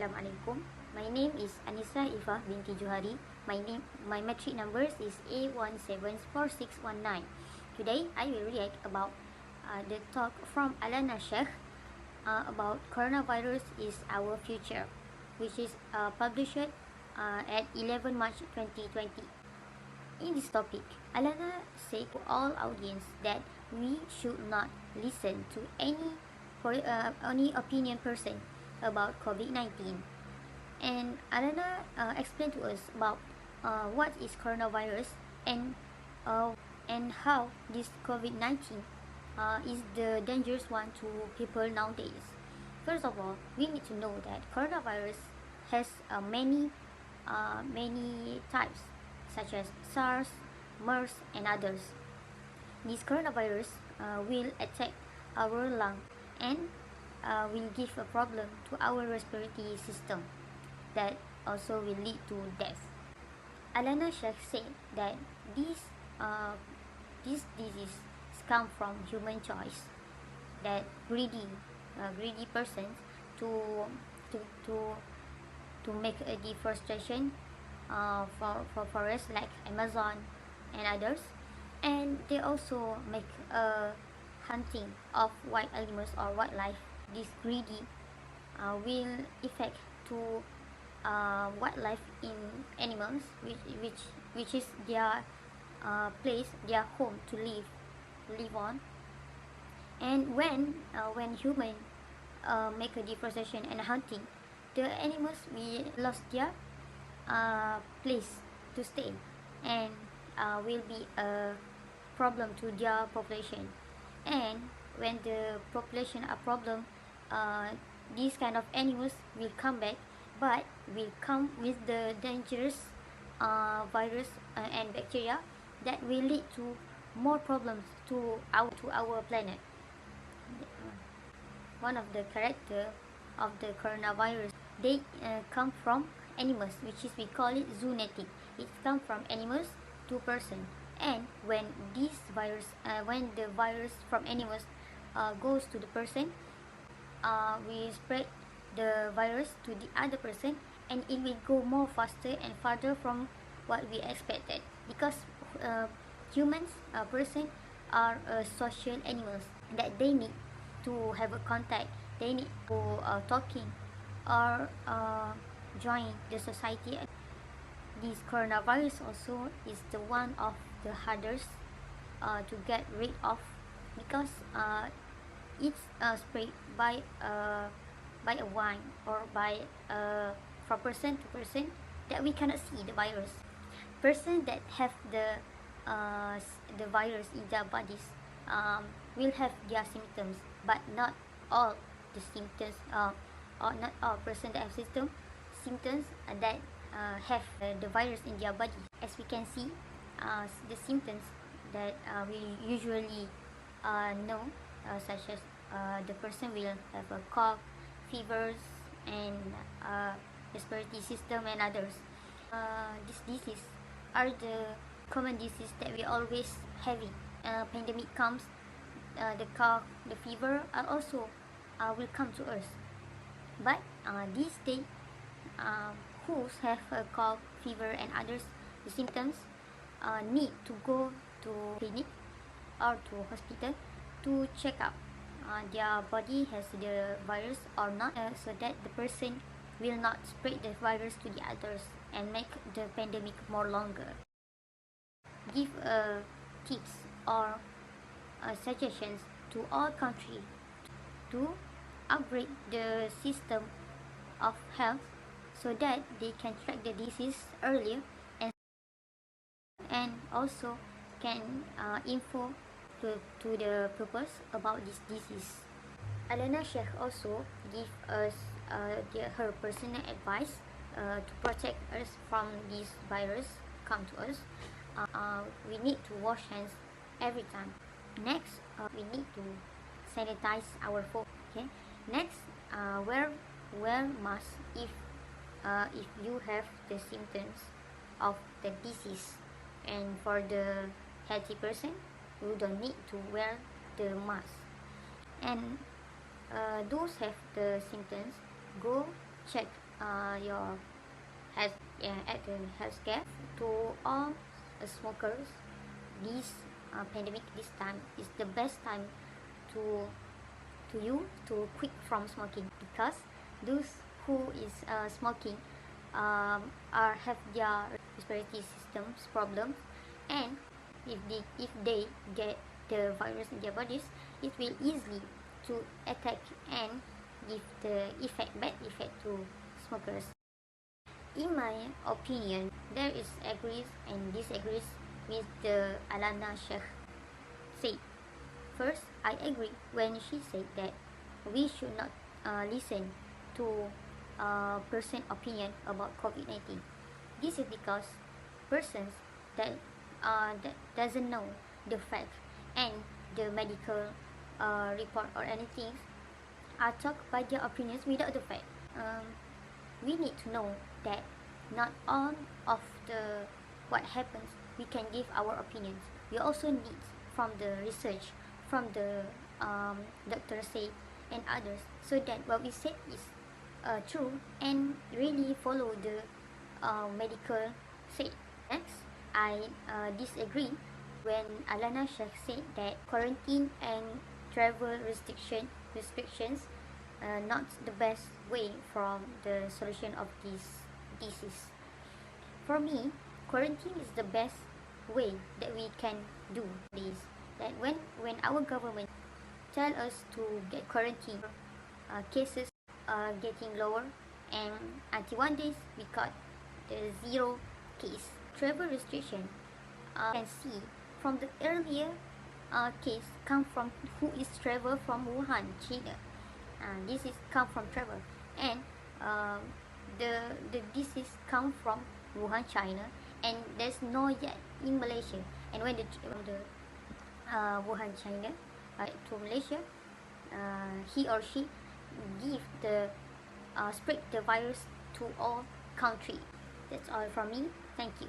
Assalamualaikum. My name is Anissa Ifah binti Johari. My metric numbers is A174619. Today I will react about the talk from Alana Sheikh about coronavirus is our future, which is published at 11 March 2020. In this topic, Alana said to all audience that we should not listen to any opinion person about COVID-19. And Alana explained to us about what is coronavirus and how this COVID-19 is the dangerous one to people nowadays. First of all, we need to know that coronavirus has many types, such as SARS, MERS, and others. This coronavirus will attack our lung and will give a problem to our respiratory system that also will lead to death. Alana Sheikh said that this disease come from human choice, that greedy persons to make a deforestation for forests like Amazon and others, and they also make a hunting of wild animals or wildlife. This greedy will affect to wildlife in animals, which is their place, their home to live on. And when human make a deforestation and hunting, the animals will lost their place to stay, and will be a problem to their population. And when the population are problem, these kind of animals will come back, but will come with the dangerous virus and bacteria that will lead to more problems to our planet. One of the character of the coronavirus, they come from animals, which is we call it zoonotic. It come from animals to person, and when this virus, when the virus from animals goes to the person, we spread the virus to the other person, and it will go more faster and farther from what we expected, because humans, person are social animals, that they need to have a contact, they need to talking or join the society. This coronavirus also is the one of the hardest to get rid of, because it's spread by a wine, or by from person to person, that we cannot see the virus. Person that have the virus in their bodies will have their symptoms, but not all the symptoms, or not all person that have symptoms that have the virus in their body. As we can see, the symptoms that we usually know, such as the person will have a cough, fevers, and respiratory system and others. These diseases are the common disease that we always having. Pandemic comes, the cough, the fever are also will come to us. But these days, who have a cough, fever, and others the symptoms need to go to clinic or to hospital to check out their body has the virus or not, so that the person will not spread the virus to the others and make the pandemic more longer. Give tips or suggestions to all countries to upgrade the system of health, so that they can track the disease earlier, and also can info to the purpose about this disease. Alana Sheikh also give us her personal advice to protect us from this virus come to us. We need to wash hands every time. Next, we need to sanitize our phone. Okay. Next, wear mask if you have the symptoms of the disease. And for the healthy person, you don't need to wear the mask. And those have the symptoms, go check your health at the healthcare to all smokers. This pandemic, this time is the best time to you to quit from smoking, because those who is smoking have their respiratory systems problems, and if they get the virus in their bodies, it will easily to attack and give the bad effect to smokers. In my opinion, there is agrees and disagrees with the Alana Sheikh said. First, I agree when she said that we should not listen to person opinion about COVID-19. This is because persons that doesn't know the fact and the medical report or anything are talked by their opinions without the fact. We need to know that not all of the what happens we can give our opinions. We also need from the research, from the doctor say and others, so that what we said is true and really follow the medical say. Next, I disagree when Alana Sheikh said that quarantine and travel restrictions not the best way from the solution of this disease. For me, quarantine is the best way that we can do this. That when our government tell us to get quarantine, cases are getting lower, and until one day we got the 0 case. Travel restriction, can see from the earlier case come from who is travel from Wuhan, China. This is come from travel, and the disease come from Wuhan, China, and there's no yet in Malaysia. And when the Wuhan, China to Malaysia, he or she give the spread the virus to all country. That's all from me. Thank you.